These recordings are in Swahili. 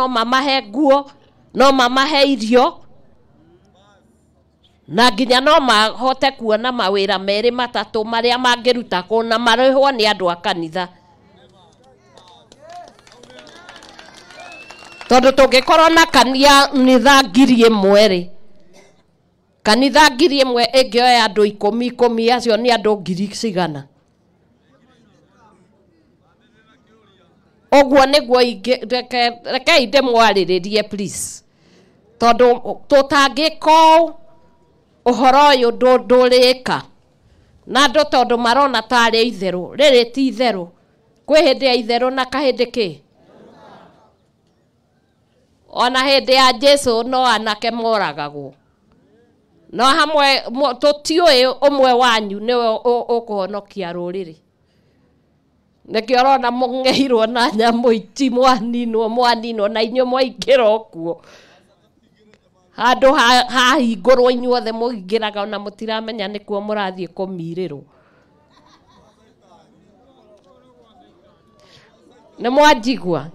no mamahe nguo, no mamahe irio, na nginya no mahote kuona mawira meri matatu maria mangiruta kuna marihwo ni andu a kanitha. Tondu tungikorwo na kanitha 1,000 kanitha 1,000 ingioya andu 10 acio ni andu 100,000. Ogwo niguo rekei ndimwariririe please, tondu tutangiko uhoro uyu ndurika na andu tondu marona tari itheru, riri ti itheru, kwi hindi ya itheru na kahindi ki ona hindi ya Jesu no anake moragagwo, no hamwe tutiui umwe wanyu niwe ukuhonokia ruriri. Nekio rona mungeirwo na nyamu iti mwaninwo na inyo mwaingĩra okuo handu hahingũrwo inyuothe mũingĩraga na mũtiramenya nĩkuo mũrathiĩ kũmirĩrwo. Nĩ mwanjigua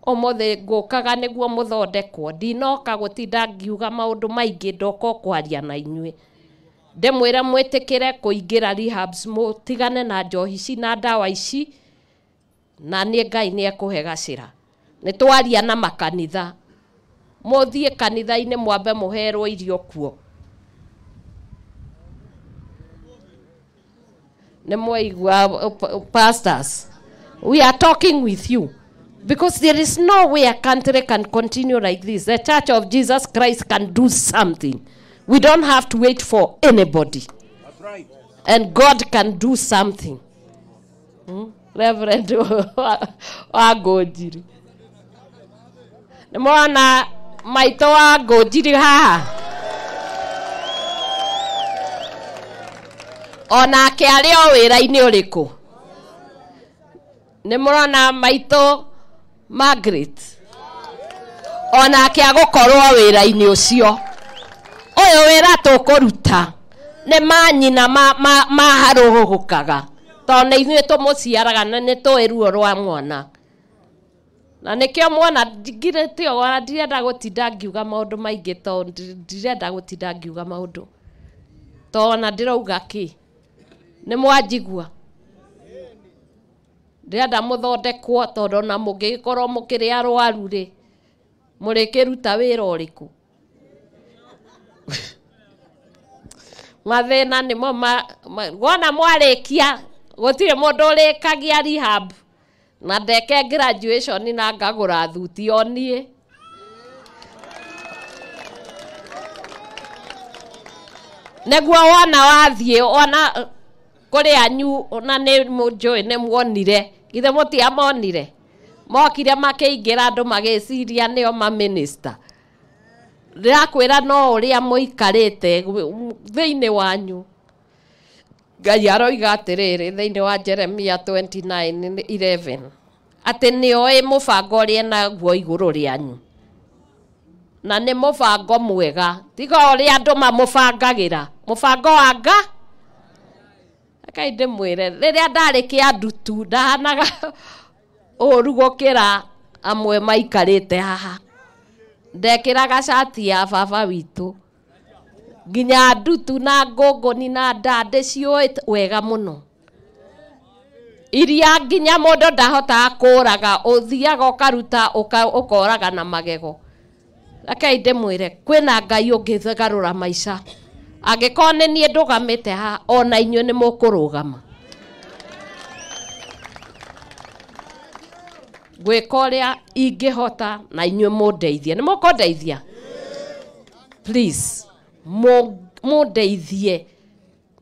ũmũthĩ ngũkaga nĩguo mũthondekwo, ndinoka gũtinda ngiuga maũndũ maingĩ, ndoka kwaria na inyuĩ ndimwire mwitikire kuingira rehabs, mutigane na njohi ici na ndawa ici, na ni Ngai ni ekuhe gacira. Ni twaria na makanitha, muthie kanitha-ini mwambe muherwo irio kuo. Ni mwaigua pastors, we are talking with you because there is no way a country can continue like this. The Church of Jesus Christ can do something. We don't have to wait for anybody. That's right. And God can do something. Reverend Ngunjiri. Nimona maito wa Ngunjiri haha. Ona ke ari o wira-ini uriku. Nimona maito Margaret. Ona ke agukorwo wira-ini ucio. Oyo wira tukuruta ne manyina maharuhukaga tondu ithuĩ tũmũciaraga na nĩ tũĩ ruo rwa mwana, na nĩkĩo mwana ngirĩte ona ndirenda gũtinda ngiuga maũndũ maingĩ tondu ndirenda gũtinda ngiuga maũndũ tona ndĩrauga kĩ. Nĩ mwanjigua ndirenda mũthondekwo tondu na mũngĩkorwo mũkĩrĩ arwaru rĩ mũrĩkĩruta wĩra ũrĩkũ? Mathina nimo wona mwarikia gutire mundu urikagia rehab na ndeke graduation na ngagura thuti onie. Neguo wona wathie ona kuri anyu ona ni mujoi ni muonire githe mutia monire mokire makiingira andu magiciria nio ma minister. Ndirakwira no uria muikarite thiini wanyu. Ngai aroiga atiriri thiini wa Jeremia 29:11 ati nioi mubango uria naguo iguru rianyu, na ni mubango mwega tiga uria andu mamubangagira mubango wa Nga. Akai ndimwire riria ndari kiandutu ndahanaga uru gukira amwe maikarite haha, ndekiraga shati ya baba witu nginya ndutu na ngongoni na ndande cioi wega muno, iria nginya mundu ndahota kuraga uthiaga ukaruta ukoraga na magego. Akai ndimwire kwina Ngai ungigarura maica, angikone nie ndugamite ha ona inyu ni mukurugama. Gwika uria ingihota na inyu mundeithie. Ni mukundeithia? Please mundeithie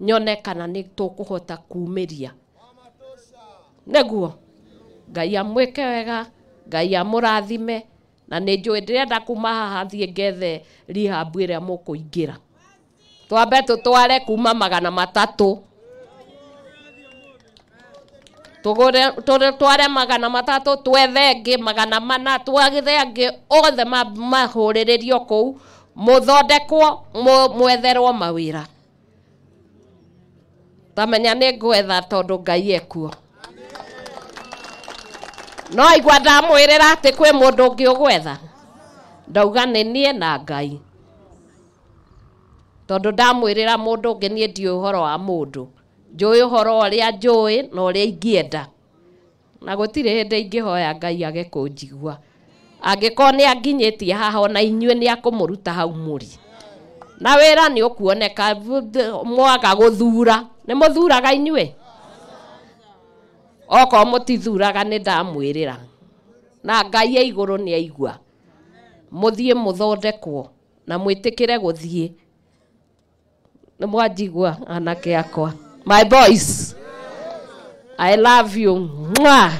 nyone kana ni tukuhota kuumiria. Neguo Ngai amwike wega, Ngai amurathime, na ni njui ndirenda kuma haha thie ngethe rehab iria mukuingira. Twambe tutware kuma 300 tugure tware 300 twethe ngi 400 twagithe ngi othe mahuriririo kuu muthondekwo mwetherwo mawira. Tamenya ni ngwetha tondu Ngai ekuo. no igwa ndamwirira ati kwi mundu ungi ugwetha ndauga ni nie na Ngai tondu ndamwirira mundu ungi nie ndi uhoro wa mundu njui uhoro uria njui na uria ingienda na gutire hindi ingihoya Ngai age kunjigua angiko ni anginyitie haha ona inyue ni akumuruta hau muri na wira ni ukuoneka mwaga guthura ni muthuraga inyue oko mutithuraga ni ndamwirira na Ngai e iguru ni aigua muthie muthondekwo na mwitikire guthie ni mwanjigua anake akwa my boys I love you mwah.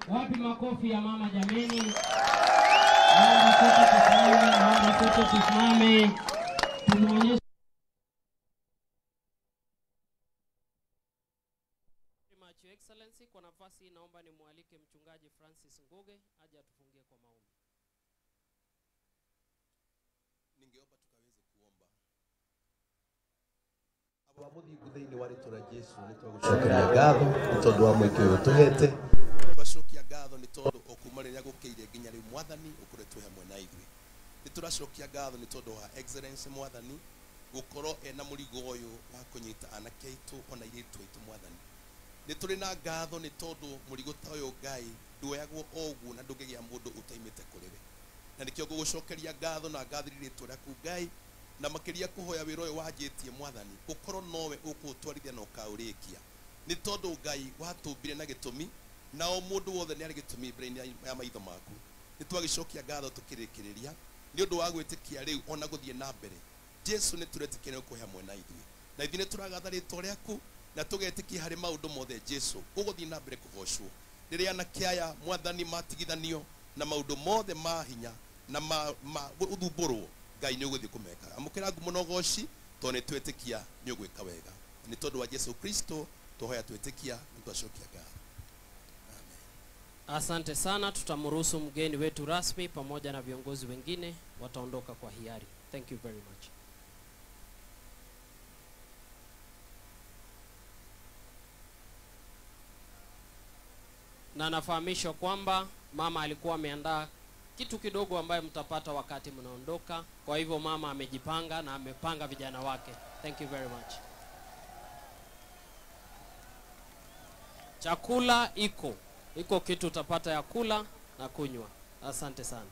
Wapi makofi ya mama jameni? Naomba sote tusimame. Tumuonyeshe Your Excellency. Kwa nafasi hii naomba nimwalike mchungaji Francis Nguge aje atufungie kwa maombi. Ningeomba tukaweze kuomba. Abamuthi guthini wari tura Jesu ni twagucokeria ngatho ni tondu wa mweke uyu tuhete twacokia ngatho ni tondu okumarira gukiire nginya riu mwathani ukuretwe hamwe na ithuĩ ni turacokia ngatho ni tondu wa excellence mwathani gukorwo ena murigo uyu wa kunyita anake aitu ona iritu aitu mwathani ni turi na ngatho ni tondu murigo ta uyu Ngai nduoyagwo oguo na ndungigia mundu utaimite kuriwe na nikio ngugucokeria ngatho na ngathiriritwo riaku Ngai na makiria kuhoya wiro uyu wanjitie mwathani ukorwo nowe ukutwarithia na ukaurikia ni tondu Ngai watumbire na gitumi na o mundu wothe ni ari gitumi mbere ya maitho maku ni twagicokia ngatho tukirikiriria ni undu wa gwitikia riu ona guthie na mbere Jesu ni turetikia kuhe hamwe na ithuĩ na ithuĩ ni turagatha ritwa riaku na tugetikia hari maundu mothe Jesu uguthie na mbere kugocwo riria anake aya mwathani matigithanio na maundu mothe ma hinya na uthumburwo Ngai ni uguthie kumeka amukira ngumo no goci to ni twetikia ni ugwika wega ni tondu wa Jesu Kristo tuhoya twetikia na twacokia ngatho. Asante sana, tutamruhusu mgeni wetu rasmi pamoja na viongozi wengine wataondoka kwa hiari. Thank you very much. Na nafahamishwa kwamba mama alikuwa ameandaa kitu kidogo ambaye mtapata wakati mnaondoka. Kwa hivyo mama amejipanga na amepanga vijana wake. Thank you very much. Chakula iko kitu utapata ya kula na kunywa. Asante sana.